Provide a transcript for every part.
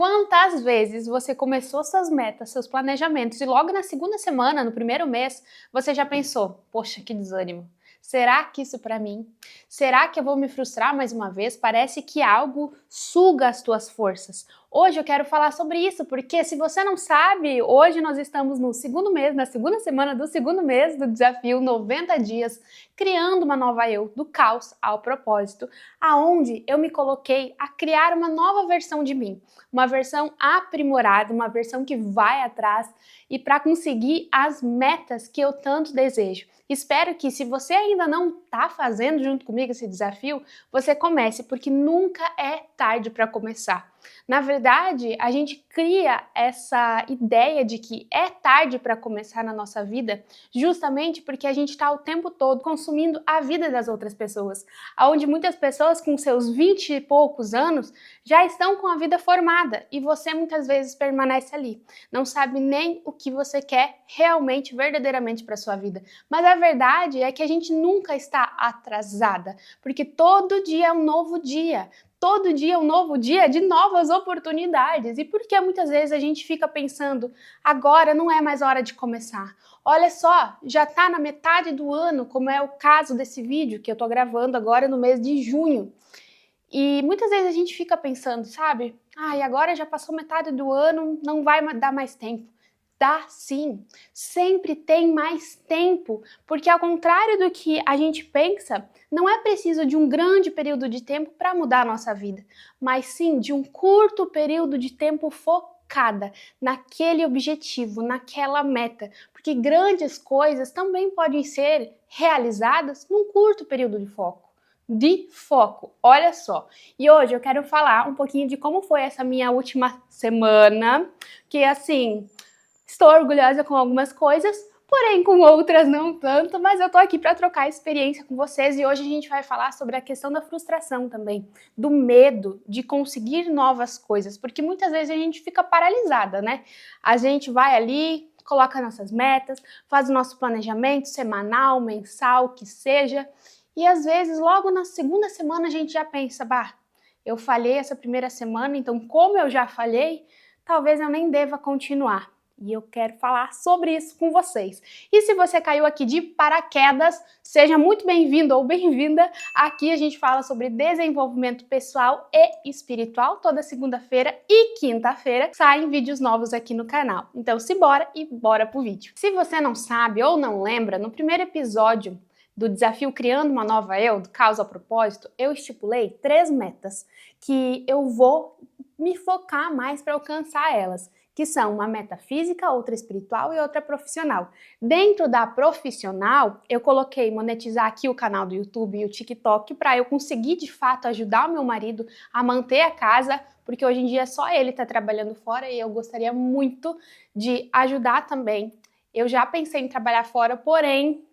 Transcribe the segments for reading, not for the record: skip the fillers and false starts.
Quantas vezes você começou suas metas, seus planejamentos e logo na segunda semana, no primeiro mês, você já pensou: poxa, que desânimo. Será que isso para mim? Será que eu vou me frustrar mais uma vez? Parece que algo suga as tuas forças. Hoje eu quero falar sobre isso, porque se você não sabe, hoje nós estamos no segundo mês, na segunda semana do segundo mês do desafio 90 dias, criando uma nova eu, do caos ao propósito, aonde eu me coloquei a criar uma nova versão de mim, uma versão aprimorada, uma versão que vai atrás e para conseguir as metas que eu tanto desejo. Espero que, se você ainda não está fazendo junto comigo esse desafio, você comece, porque nunca é tarde para começar. Na verdade, a gente cria essa ideia de que é tarde para começar na nossa vida justamente porque a gente está o tempo todo consumindo a vida das outras pessoas, onde muitas pessoas com seus 20 e poucos anos já estão com a vida formada e você muitas vezes permanece ali, não sabe nem o que você quer realmente, verdadeiramente para sua vida. Mas a verdade é que a gente nunca está atrasada, porque todo dia é um novo dia. Todo dia é um novo dia de novas oportunidades. E por que muitas vezes a gente fica pensando, agora não é mais hora de começar? Olha só, já está na metade do ano, como é o caso desse vídeo que eu estou gravando agora no mês de junho. E muitas vezes a gente fica pensando, sabe? Ai, agora já passou metade do ano, não vai dar mais tempo. Dá sim, sempre tem mais tempo, porque ao contrário do que a gente pensa, não é preciso de um grande período de tempo para mudar a nossa vida, mas sim de um curto período de tempo focada naquele objetivo, naquela meta, porque grandes coisas também podem ser realizadas num curto período de foco, olha só. E hoje eu quero falar um pouquinho de como foi essa minha última semana, que assim, estou orgulhosa com algumas coisas, porém com outras não tanto, mas eu tô aqui para trocar experiência com vocês e hoje a gente vai falar sobre a questão da frustração também, do medo de conseguir novas coisas, porque muitas vezes a gente fica paralisada, né? A gente vai ali, coloca nossas metas, faz o nosso planejamento semanal, mensal, que seja, e às vezes logo na segunda semana a gente já pensa, bah, eu falhei essa primeira semana, então como eu já falhei, talvez eu nem deva continuar. E eu quero falar sobre isso com vocês. E se você caiu aqui de paraquedas, seja muito bem-vindo ou bem-vinda. Aqui a gente fala sobre desenvolvimento pessoal e espiritual. Toda segunda-feira e quinta-feira saem vídeos novos aqui no canal. Então se bora e bora pro vídeo. Se você não sabe ou não lembra, no primeiro episódio do desafio Criando uma Nova Eu, do Caos ao Propósito, eu estipulei 3 metas que eu vou me focar mais para alcançar elas, que são uma meta física, outra espiritual e outra profissional. Dentro da profissional, eu coloquei monetizar aqui o canal do YouTube e o TikTok para eu conseguir de fato ajudar o meu marido a manter a casa, porque hoje em dia só ele está trabalhando fora e eu gostaria muito de ajudar também. Eu já pensei em trabalhar fora, porém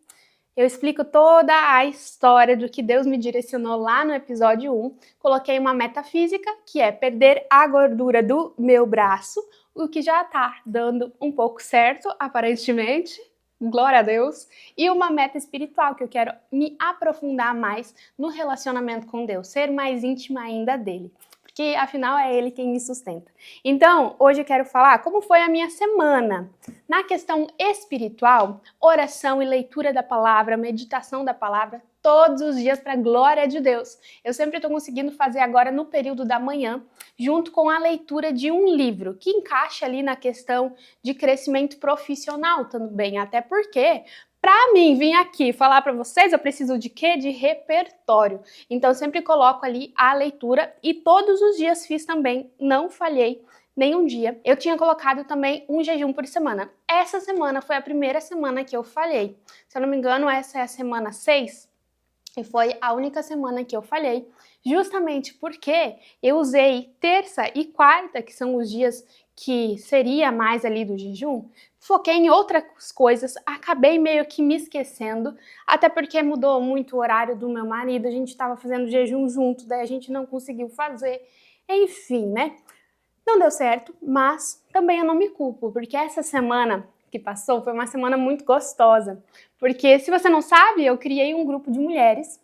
eu explico toda a história do que Deus me direcionou lá no episódio 1. Coloquei uma meta física, que é perder a gordura do meu braço, o que já tá dando um pouco certo, aparentemente. Glória a Deus. E uma meta espiritual, que eu quero me aprofundar mais no relacionamento com Deus, ser mais íntima ainda dele. Porque afinal é ele quem me sustenta. Então, hoje eu quero falar como foi a minha semana. Na questão espiritual, oração e leitura da palavra, meditação da palavra, todos os dias para a glória de Deus. Eu sempre estou conseguindo fazer agora no período da manhã, junto com a leitura de um livro, que encaixa ali na questão de crescimento profissional também, até porque para mim vir aqui falar para vocês, eu preciso de quê? De repertório. Então eu sempre coloco ali a leitura e todos os dias fiz também, não falhei nenhum dia. Eu tinha colocado também um jejum por semana. Essa semana foi a primeira semana que eu falhei. Se eu não me engano, essa é a semana 6 e foi a única semana que eu falhei, justamente porque eu usei terça e quarta, que são os dias que seria mais ali do jejum, foquei em outras coisas, acabei meio que me esquecendo, até porque mudou muito o horário do meu marido, a gente estava fazendo jejum junto, daí a gente não conseguiu fazer, enfim, né? Não deu certo, mas também eu não me culpo, porque essa semana que passou foi uma semana muito gostosa, porque se você não sabe, eu criei um grupo de mulheres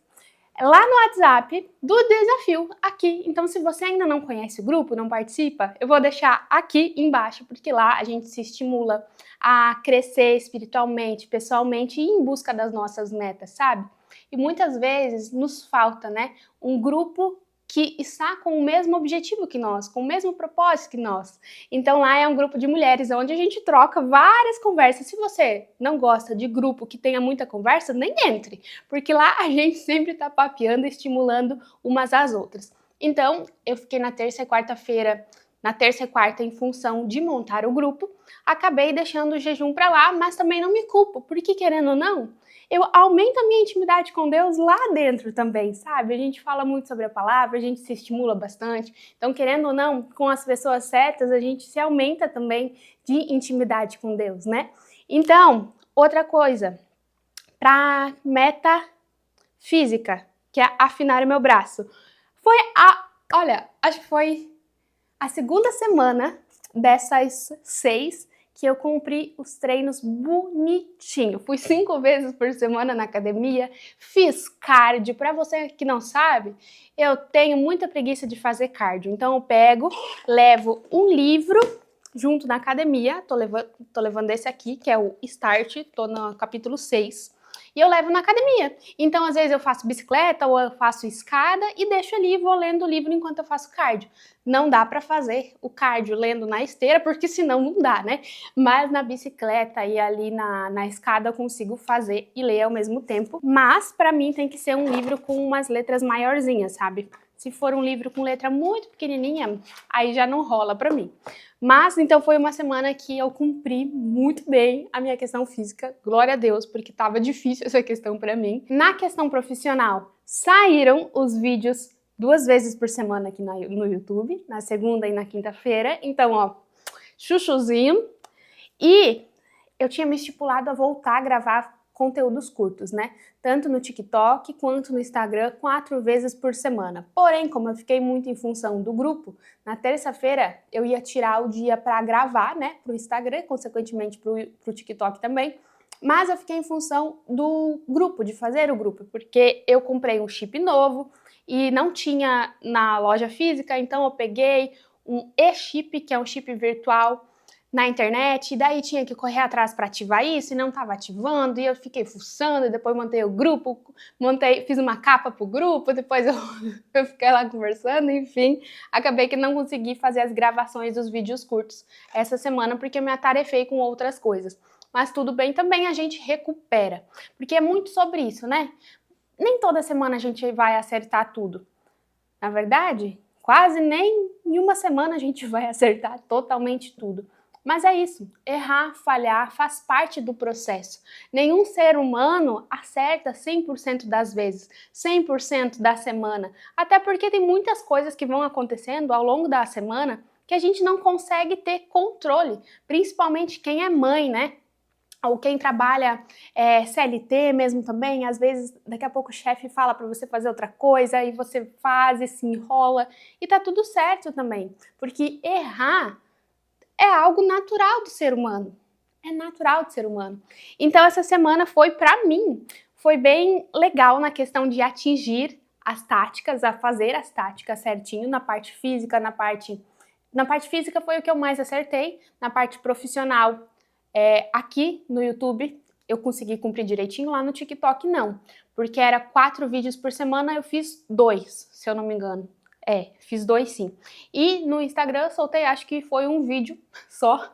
lá no WhatsApp do desafio aqui. Então, se você ainda não conhece o grupo, não participa, eu vou deixar aqui embaixo, porque lá a gente se estimula a crescer espiritualmente, pessoalmente e em busca das nossas metas, sabe? E muitas vezes nos falta, né, um grupo que está com o mesmo objetivo que nós, com o mesmo propósito que nós. Então lá é um grupo de mulheres onde a gente troca várias conversas. Se você não gosta de grupo que tenha muita conversa, nem entre, porque lá a gente sempre está papeando, estimulando umas às outras. Então eu fiquei na terça e quarta-feira, na terça e quarta em função de montar o grupo, acabei deixando o jejum para lá, mas também não me culpo, porque querendo ou não, eu aumento a minha intimidade com Deus lá dentro também, sabe? A gente fala muito sobre a palavra, a gente se estimula bastante. Então, querendo ou não, com as pessoas certas, a gente se aumenta também de intimidade com Deus, né? Então, outra coisa, para meta física, que é afinar o meu braço. Acho que foi a segunda semana dessas 6 que eu cumpri os treinos bonitinho. Fui 5 vezes por semana na academia, fiz cardio. Para você que não sabe, eu tenho muita preguiça de fazer cardio. Então eu pego, levo um livro junto na academia, tô levando esse aqui, que é o Start, tô no capítulo 6. E eu levo na academia. Então, às vezes, eu faço bicicleta ou eu faço escada e deixo ali e vou lendo o livro enquanto eu faço cardio. Não dá para fazer o cardio lendo na esteira, porque senão não dá, né? Mas na bicicleta e ali na escada eu consigo fazer e ler ao mesmo tempo. Mas, para mim, tem que ser um livro com umas letras maiorzinhas, sabe? Se for um livro com letra muito pequenininha, aí já não rola para mim. Mas, então, foi uma semana que eu cumpri muito bem a minha questão física, glória a Deus, porque estava difícil essa questão para mim. Na questão profissional, saíram os vídeos 2 vezes por semana aqui no YouTube, na segunda e na quinta-feira. Então, ó, chuchuzinho. E eu tinha me estipulado a voltar a gravar conteúdos curtos, né? Tanto no TikTok quanto no Instagram, 4 vezes por semana. Porém, como eu fiquei muito em função do grupo, na terça-feira eu ia tirar o dia para gravar, né? Pro Instagram, consequentemente pro TikTok também. Mas eu fiquei em função do grupo, de fazer o grupo, porque eu comprei um chip novo e não tinha na loja física, então eu peguei um e-chip, que é um chip virtual, na internet, e daí tinha que correr atrás para ativar isso e não estava ativando, e eu fiquei fuçando, e depois montei o grupo, fiz uma capa pro grupo, depois eu fiquei lá conversando, enfim, acabei que não consegui fazer as gravações dos vídeos curtos essa semana, porque eu me atarefei com outras coisas. Mas tudo bem, também a gente recupera, porque é muito sobre isso, né? Nem toda semana a gente vai acertar tudo. Na verdade, quase nem em uma semana a gente vai acertar totalmente tudo. Mas é isso, errar, falhar faz parte do processo. Nenhum ser humano acerta 100% das vezes, 100% da semana. Até porque tem muitas coisas que vão acontecendo ao longo da semana que a gente não consegue ter controle, principalmente quem é mãe, né? Ou quem trabalha CLT mesmo também, às vezes daqui a pouco o chefe fala para você fazer outra coisa e você faz e se enrola e tá tudo certo também, porque errar é algo natural do ser humano. É natural do ser humano. Então essa semana foi para mim, foi bem legal na questão de atingir as táticas, a fazer as táticas certinho na parte física, na parte física foi o que eu mais acertei, na parte profissional, aqui no YouTube eu consegui cumprir direitinho, lá no TikTok não, porque era 4 vídeos por semana, eu fiz 2, se eu não me engano. Fiz 2 sim. E no Instagram eu soltei, acho que foi um vídeo só.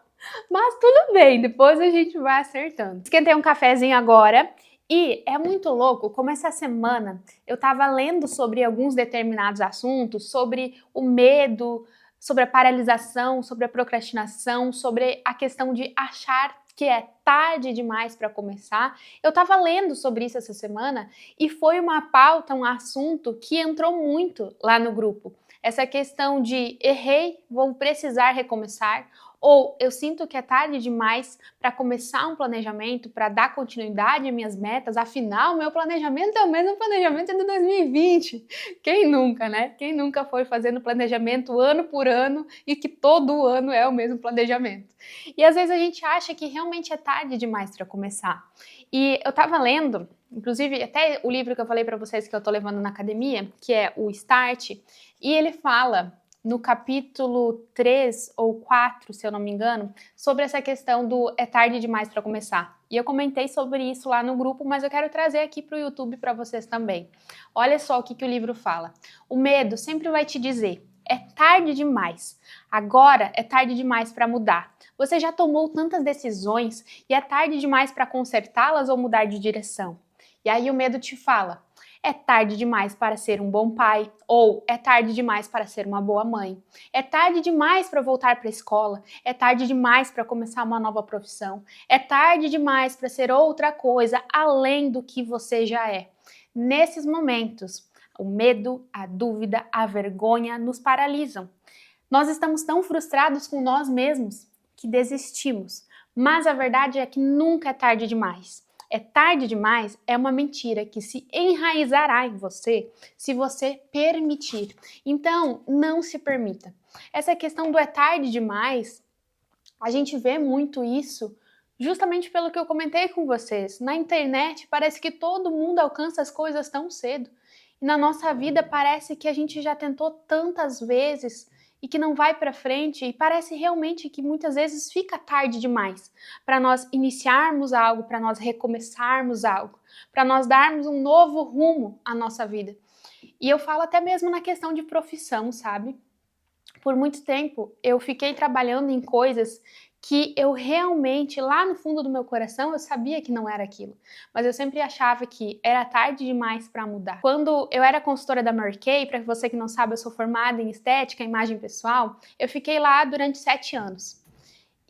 Mas tudo bem, depois a gente vai acertando. Esquentei um cafezinho agora. E é muito louco como essa semana eu tava lendo sobre alguns determinados assuntos, sobre o medo, sobre a paralisação, sobre a procrastinação, sobre a questão de achar que é tarde demais para começar. Eu tava lendo sobre isso essa semana e foi uma pauta, um assunto que entrou muito lá no grupo. Essa questão de errei, vou precisar recomeçar, Ou eu sinto que é tarde demais para começar um planejamento, para dar continuidade às minhas metas, afinal, meu planejamento é o mesmo planejamento de 2020. Quem nunca, né? Quem nunca foi fazendo planejamento ano por ano e que todo ano é o mesmo planejamento? E às vezes a gente acha que realmente é tarde demais para começar. E eu estava lendo, inclusive até o livro que eu falei para vocês que eu estou levando na academia, que é o Start, e ele fala no capítulo 3 ou 4, se eu não me engano, sobre essa questão do é tarde demais para começar. E eu comentei sobre isso lá no grupo, mas eu quero trazer aqui para o YouTube para vocês também. Olha só o que o livro fala. O medo sempre vai te dizer, é tarde demais. Agora é tarde demais para mudar. Você já tomou tantas decisões e é tarde demais para consertá-las ou mudar de direção. E aí o medo te fala, é tarde demais para ser um bom pai, ou é tarde demais para ser uma boa mãe. É tarde demais para voltar para a escola, é tarde demais para começar uma nova profissão. É tarde demais para ser outra coisa além do que você já é. Nesses momentos, o medo, a dúvida, a vergonha nos paralisam. Nós estamos tão frustrados com nós mesmos que desistimos. Mas a verdade é que nunca é tarde demais. É tarde demais é uma mentira que se enraizará em você se você permitir. Então, não se permita. Essa questão do é tarde demais, a gente vê muito isso justamente pelo que eu comentei com vocês. Na internet parece que todo mundo alcança as coisas tão cedo. E na nossa vida parece que a gente já tentou tantas vezes e que não vai para frente, e parece realmente que muitas vezes fica tarde demais para nós iniciarmos algo, para nós recomeçarmos algo, para nós darmos um novo rumo à nossa vida. E eu falo até mesmo na questão de profissão, sabe? Por muito tempo eu fiquei trabalhando em coisas que eu realmente, lá no fundo do meu coração, eu sabia que não era aquilo. Mas eu sempre achava que era tarde demais para mudar. Quando eu era consultora da Mary Kay, para você que não sabe, eu sou formada em estética, imagem pessoal, eu fiquei lá durante 7 anos.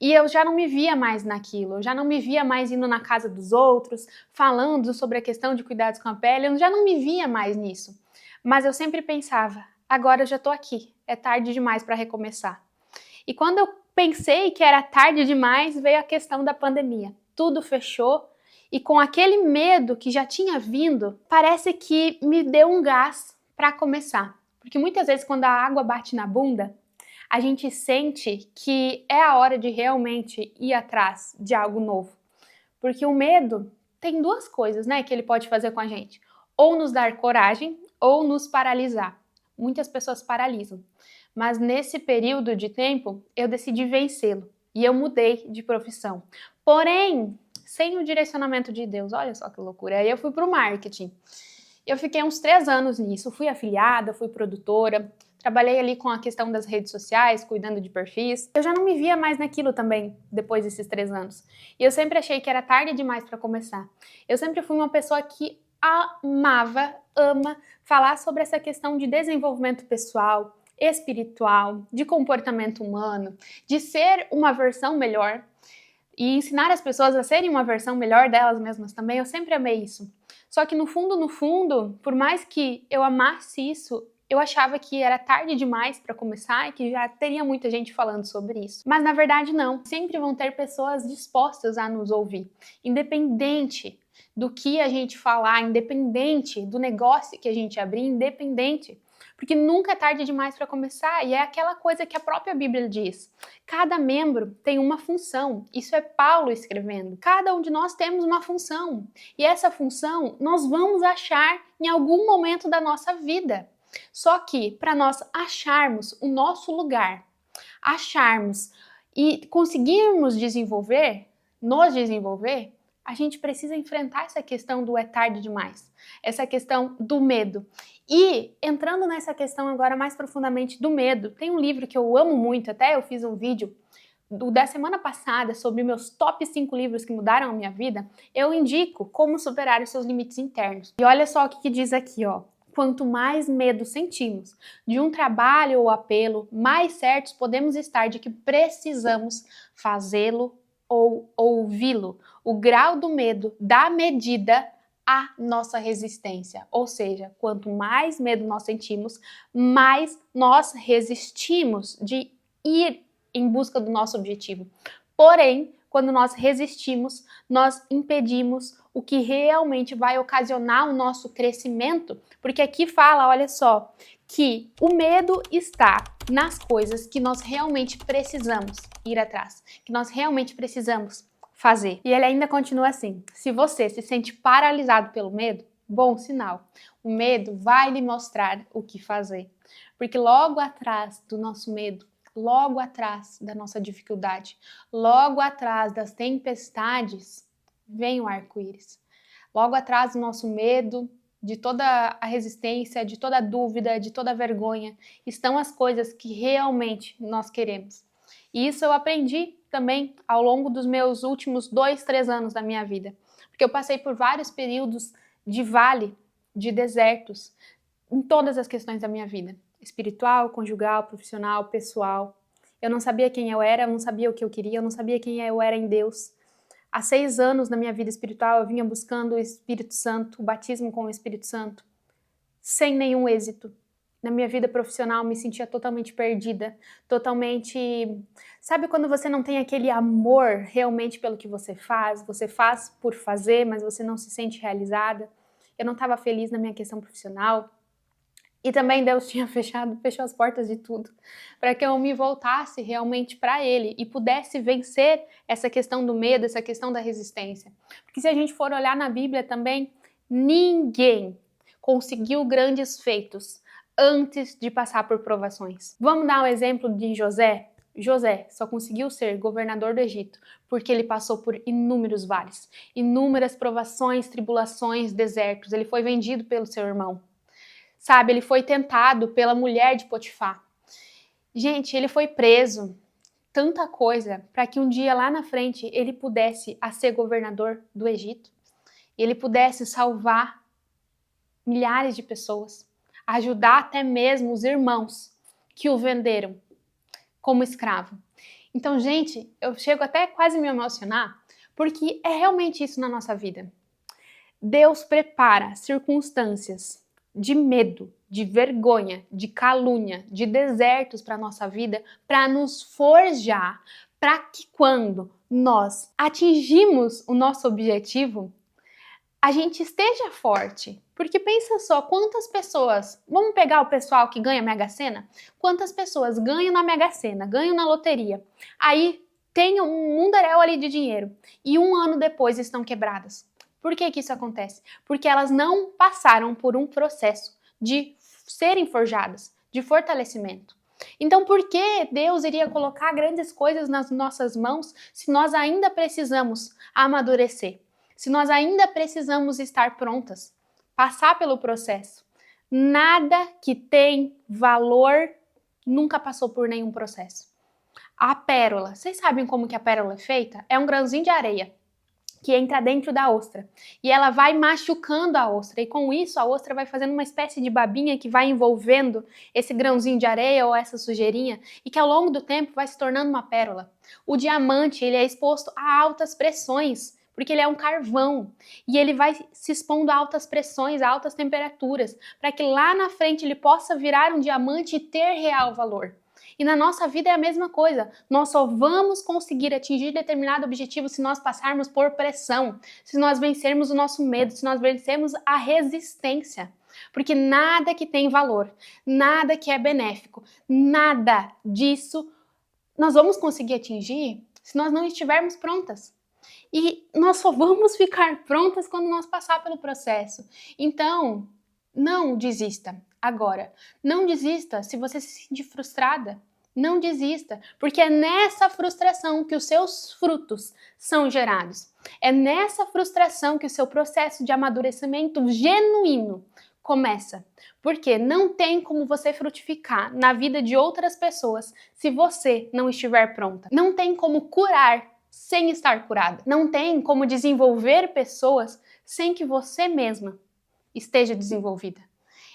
E eu já não me via mais naquilo, eu já não me via mais indo na casa dos outros, falando sobre a questão de cuidados com a pele, eu já não me via mais nisso. Mas eu sempre pensava, agora eu já tô aqui, é tarde demais para recomeçar. E quando eu pensei que era tarde demais, veio a questão da pandemia. Tudo fechou e com aquele medo que já tinha vindo, parece que me deu um gás para começar. Porque muitas vezes quando a água bate na bunda, a gente sente que é a hora de realmente ir atrás de algo novo. Porque o medo tem duas coisas, né, que ele pode fazer com a gente. Ou nos dar coragem, ou nos paralisar. Muitas pessoas paralisam. Mas nesse período de tempo, eu decidi vencê-lo. E eu mudei de profissão. Porém, sem o direcionamento de Deus, olha só que loucura. Aí eu fui para o marketing. Eu fiquei uns 3 anos nisso. Fui afiliada, fui produtora. Trabalhei ali com a questão das redes sociais, cuidando de perfis. Eu já não me via mais naquilo também, depois desses 3 anos. E eu sempre achei que era tarde demais para começar. Eu sempre fui uma pessoa que ama falar sobre essa questão de desenvolvimento pessoal, espiritual, de comportamento humano, de ser uma versão melhor e ensinar as pessoas a serem uma versão melhor delas mesmas também. Eu sempre amei isso. Só que no fundo, por mais que eu amasse isso, eu achava que era tarde demais para começar e que já teria muita gente falando sobre isso. Mas na verdade não. Sempre vão ter pessoas dispostas a nos ouvir, independente do que a gente falar, independente do negócio que a gente abrir, independente. Porque nunca é tarde demais para começar, e é aquela coisa que a própria Bíblia diz. Cada membro tem uma função, isso é Paulo escrevendo. Cada um de nós temos uma função, e essa função nós vamos achar em algum momento da nossa vida. Só que para nós acharmos o nosso lugar, acharmos e conseguirmos nos desenvolver, a gente precisa enfrentar essa questão do é tarde demais, essa questão do medo. E entrando nessa questão agora mais profundamente do medo, tem um livro que eu amo muito, até eu fiz um vídeo da semana passada sobre meus top 5 livros que mudaram a minha vida. Eu indico como superar os seus limites internos. E olha só o que diz aqui, ó. Quanto mais medo sentimos de um trabalho ou apelo, mais certos podemos estar de que precisamos fazê-lo ou ouvi-lo. O grau do medo dá medida à nossa resistência. Ou seja, quanto mais medo nós sentimos, mais nós resistimos de ir em busca do nosso objetivo. Porém, quando nós resistimos, nós impedimos o que realmente vai ocasionar o nosso crescimento, porque aqui fala, olha só, que o medo está nas coisas que nós realmente precisamos ir atrás, que nós realmente precisamos fazer. E ele ainda continua assim: se você se sente paralisado pelo medo, bom sinal. O medo vai lhe mostrar o que fazer. Porque logo atrás do nosso medo, logo atrás da nossa dificuldade, logo atrás das tempestades, vem o arco-íris. Logo atrás do nosso medo, de toda a resistência, de toda a dúvida, de toda a vergonha, estão as coisas que realmente nós queremos. E isso eu aprendi também ao longo dos meus últimos 2, 3 anos da minha vida. Porque eu passei por vários períodos de vale, de desertos, em todas as questões da minha vida. Espiritual, conjugal, profissional, pessoal. Eu não sabia quem eu era, eu não sabia o que eu queria, eu não sabia quem eu era em Deus. Há 6 anos na minha vida espiritual eu vinha buscando o Espírito Santo, o batismo com o Espírito Santo, sem nenhum êxito. Na minha vida profissional me sentia totalmente perdida, totalmente... Sabe quando você não tem aquele amor realmente pelo que você faz por fazer, mas você não se sente realizada? Eu não estava feliz na minha questão profissional. E também Deus fechou as portas de tudo, para que eu me voltasse realmente para Ele e pudesse vencer essa questão do medo, essa questão da resistência. Porque se a gente for olhar na Bíblia também, ninguém conseguiu grandes feitos antes de passar por provações. Vamos dar um exemplo de José? José só conseguiu ser governador do Egito porque ele passou por inúmeros vales, inúmeras provações, tribulações, desertos. Ele foi vendido pelo seu irmão. Sabe, ele foi tentado pela mulher de Potifar. Gente, ele foi preso, tanta coisa, para que um dia lá na frente ele pudesse ser governador do Egito. Ele pudesse salvar milhares de pessoas, ajudar até mesmo os irmãos que o venderam como escravo. Então, gente, eu chego até quase a me emocionar, porque é realmente isso na nossa vida. Deus prepara circunstâncias de medo, de vergonha, de calúnia, de desertos para a nossa vida, para nos forjar, para que quando nós atingimos o nosso objetivo, a gente esteja forte. Porque pensa só, quantas pessoas, vamos pegar o pessoal que ganha Mega Sena? Quantas pessoas ganham na Mega Sena, ganham na loteria, aí tem um mundaréu ali de dinheiro e um ano depois estão quebradas. Por que isso acontece? Porque elas não passaram por um processo de serem forjadas, de fortalecimento. Então, por que Deus iria colocar grandes coisas nas nossas mãos se nós ainda precisamos amadurecer? Se nós ainda precisamos estar prontas, passar pelo processo? Nada que tem valor nunca passou por nenhum processo. A pérola, vocês sabem como que a pérola é feita? É um grãozinho de areia que entra dentro da ostra, e ela vai machucando a ostra, e com isso a ostra vai fazendo uma espécie de babinha que vai envolvendo esse grãozinho de areia ou essa sujeirinha, e que ao longo do tempo vai se tornando uma pérola. O diamante, ele é exposto a altas pressões, porque ele é um carvão, e ele vai se expondo a altas pressões, a altas temperaturas, para que lá na frente ele possa virar um diamante e ter real valor. E na nossa vida é a mesma coisa. Nós só vamos conseguir atingir determinado objetivo se nós passarmos por pressão, se nós vencermos o nosso medo, se nós vencermos a resistência. Porque nada que tem valor, nada que é benéfico, nada disso nós vamos conseguir atingir se nós não estivermos prontas. E nós só vamos ficar prontas quando nós passar pelo processo. Então, não desista agora. Não desista se você se sentir frustrada. Não desista, porque é nessa frustração que os seus frutos são gerados. É nessa frustração que o seu processo de amadurecimento genuíno começa. Porque não tem como você frutificar na vida de outras pessoas se você não estiver pronta. Não tem como curar sem estar curada. Não tem como desenvolver pessoas sem que você mesma esteja desenvolvida.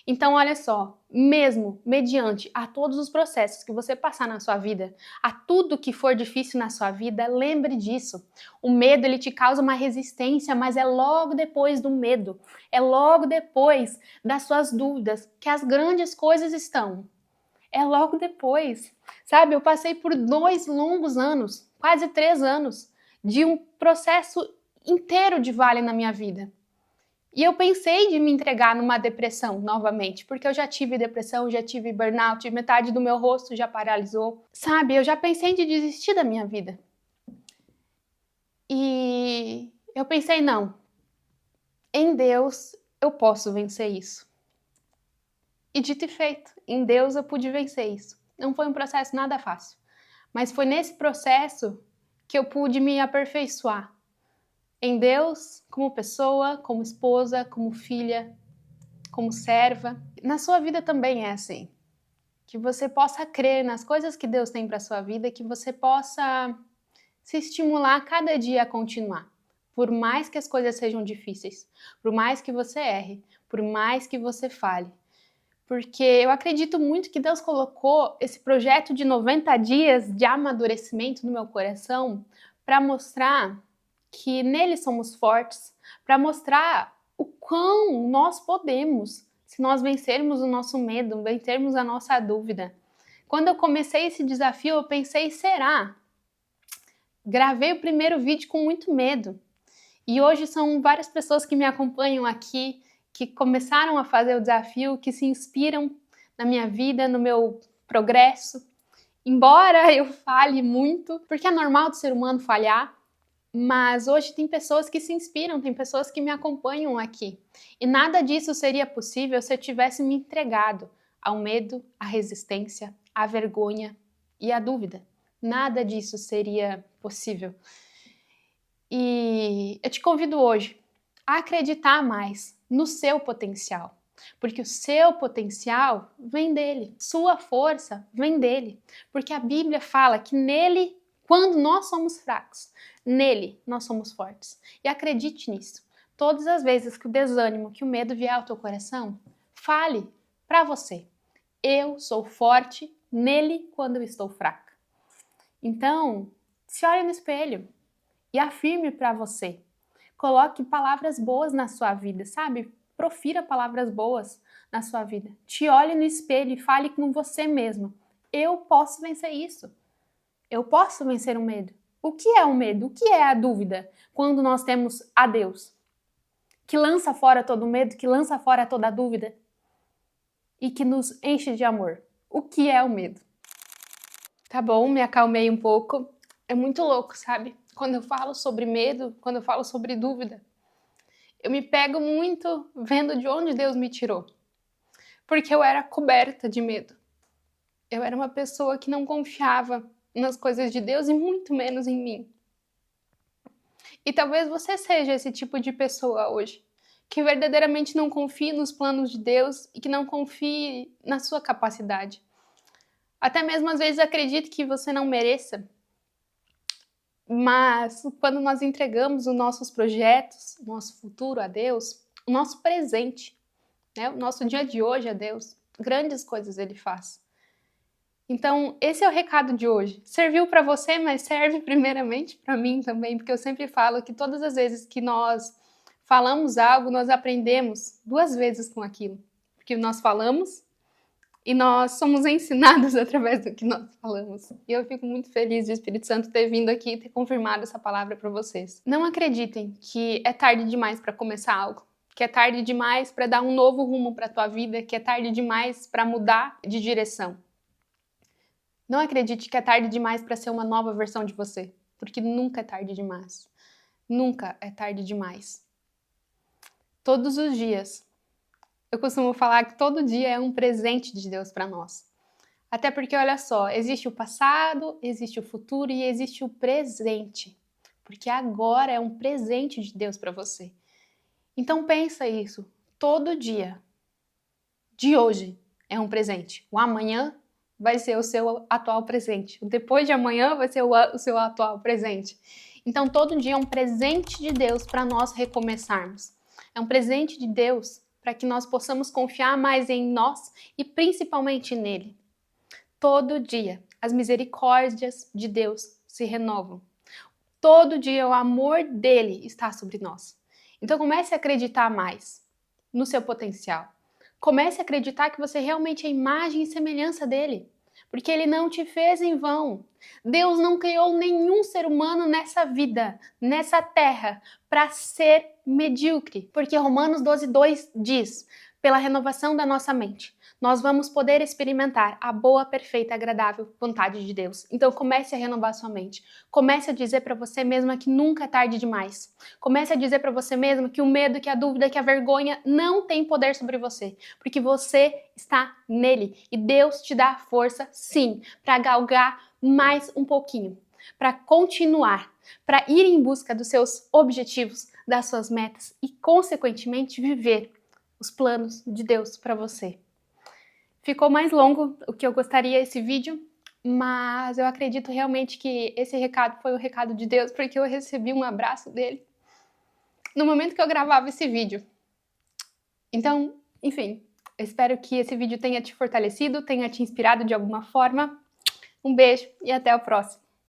Então, olha só, mesmo mediante a todos os processos que você passar na sua vida, a tudo que for difícil na sua vida, lembre disso. O medo, ele te causa uma resistência, mas é logo depois do medo, é logo depois das suas dúvidas que as grandes coisas estão. é logo depois. Sabe, eu passei por 2 longos anos, quase 3 anos, de um processo inteiro de vale na minha vida. E eu pensei de me entregar numa depressão novamente, porque eu já tive depressão, já tive burnout, metade do meu rosto já paralisou. Sabe, eu já pensei de desistir da minha vida. E eu pensei, não, em Deus eu posso vencer isso. E dito e feito, em Deus eu pude vencer isso. Não foi um processo nada fácil, mas foi nesse processo que eu pude me aperfeiçoar. Em Deus, como pessoa, como esposa, como filha, como serva. Na sua vida também é assim. Que você possa crer nas coisas que Deus tem para sua vida, que você possa se estimular cada dia a continuar. Por mais que as coisas sejam difíceis, por mais que você erre, por mais que você fale. Porque eu acredito muito que Deus colocou esse projeto de 90 dias de amadurecimento no meu coração para mostrar que nele somos fortes, para mostrar o quão nós podemos, se nós vencermos o nosso medo, vencermos a nossa dúvida. Quando eu comecei esse desafio, eu pensei, será? Gravei o primeiro vídeo com muito medo. E hoje são várias pessoas que me acompanham aqui, que começaram a fazer o desafio, que se inspiram na minha vida, no meu progresso. Embora eu falhe muito, porque é normal do ser humano falhar, mas hoje tem pessoas que se inspiram, tem pessoas que me acompanham aqui. E nada disso seria possível se eu tivesse me entregado ao medo, à resistência, à vergonha e à dúvida. Nada disso seria possível. E eu te convido hoje a acreditar mais no seu potencial, porque o seu potencial vem dele, sua força vem dele, porque a Bíblia fala que nele, quando nós somos fracos, nele nós somos fortes. E acredite nisso. Todas as vezes que o desânimo, que o medo vier ao teu coração, fale para você: eu sou forte nele quando eu estou fraca. Então, se olhe no espelho e afirme para você. Coloque palavras boas na sua vida, sabe? Profira palavras boas na sua vida. Te olhe no espelho e fale com você mesmo: eu posso vencer isso. Eu posso vencer o medo. O que é o medo? O que é a dúvida? Quando nós temos a Deus, que lança fora todo o medo, que lança fora toda a dúvida e que nos enche de amor. O que é o medo? Tá bom, me acalmei um pouco. É muito louco, sabe? Quando eu falo sobre medo, quando eu falo sobre dúvida, eu me pego muito vendo de onde Deus me tirou. Porque eu era coberta de medo. Eu era uma pessoa que não confiava nas coisas de Deus e muito menos em mim. E talvez você seja esse tipo de pessoa hoje, que verdadeiramente não confie nos planos de Deus e que não confie na sua capacidade. Até mesmo às vezes acredite que você não mereça. Mas quando nós entregamos os nossos projetos, o nosso futuro a Deus, o nosso presente, né, o nosso dia de hoje a Deus, grandes coisas Ele faz. Então, esse é o recado de hoje. Serviu para você, mas serve primeiramente para mim também, porque eu sempre falo que todas as vezes que nós falamos algo, nós aprendemos 2 vezes com aquilo. Porque nós falamos e nós somos ensinados através do que nós falamos. E eu fico muito feliz de o Espírito Santo ter vindo aqui e ter confirmado essa palavra para vocês. Não acreditem que é tarde demais para começar algo, que é tarde demais para dar um novo rumo para a tua vida, que é tarde demais para mudar de direção. Não acredite que é tarde demais para ser uma nova versão de você, porque nunca é tarde demais. Nunca é tarde demais. Todos os dias. Eu costumo falar que todo dia é um presente de Deus para nós. Até porque, olha só, existe o passado, existe o futuro e existe o presente. Porque agora é um presente de Deus para você. Então pensa isso. Todo dia de hoje é um presente. O amanhã vai ser o seu atual presente. O depois de amanhã vai ser o seu atual presente. Então, todo dia é um presente de Deus para nós recomeçarmos. É um presente de Deus para que nós possamos confiar mais em nós e principalmente nele. Todo dia, as misericórdias de Deus se renovam. Todo dia, o amor dele está sobre nós. Então, comece a acreditar mais no seu potencial. Comece a acreditar que você realmente é imagem e semelhança dele, porque ele não te fez em vão. Deus não criou nenhum ser humano nessa vida, nessa terra, para ser medíocre, porque Romanos 12:2 diz: pela renovação da nossa mente, nós vamos poder experimentar a boa, perfeita e agradável vontade de Deus. Então comece a renovar sua mente. Comece a dizer para você mesma que nunca é tarde demais. Comece a dizer para você mesma que o medo, que a dúvida, que a vergonha não tem poder sobre você, porque você está nele e Deus te dá força, sim, para galgar mais um pouquinho, para continuar, para ir em busca dos seus objetivos, das suas metas e, consequentemente, viver os planos de Deus para você. Ficou mais longo o que eu gostaria esse vídeo, mas eu acredito realmente que esse recado foi o recado de Deus, porque eu recebi um abraço dele no momento que eu gravava esse vídeo. Então, enfim, eu espero que esse vídeo tenha te fortalecido, tenha te inspirado de alguma forma. Um beijo e até o próximo.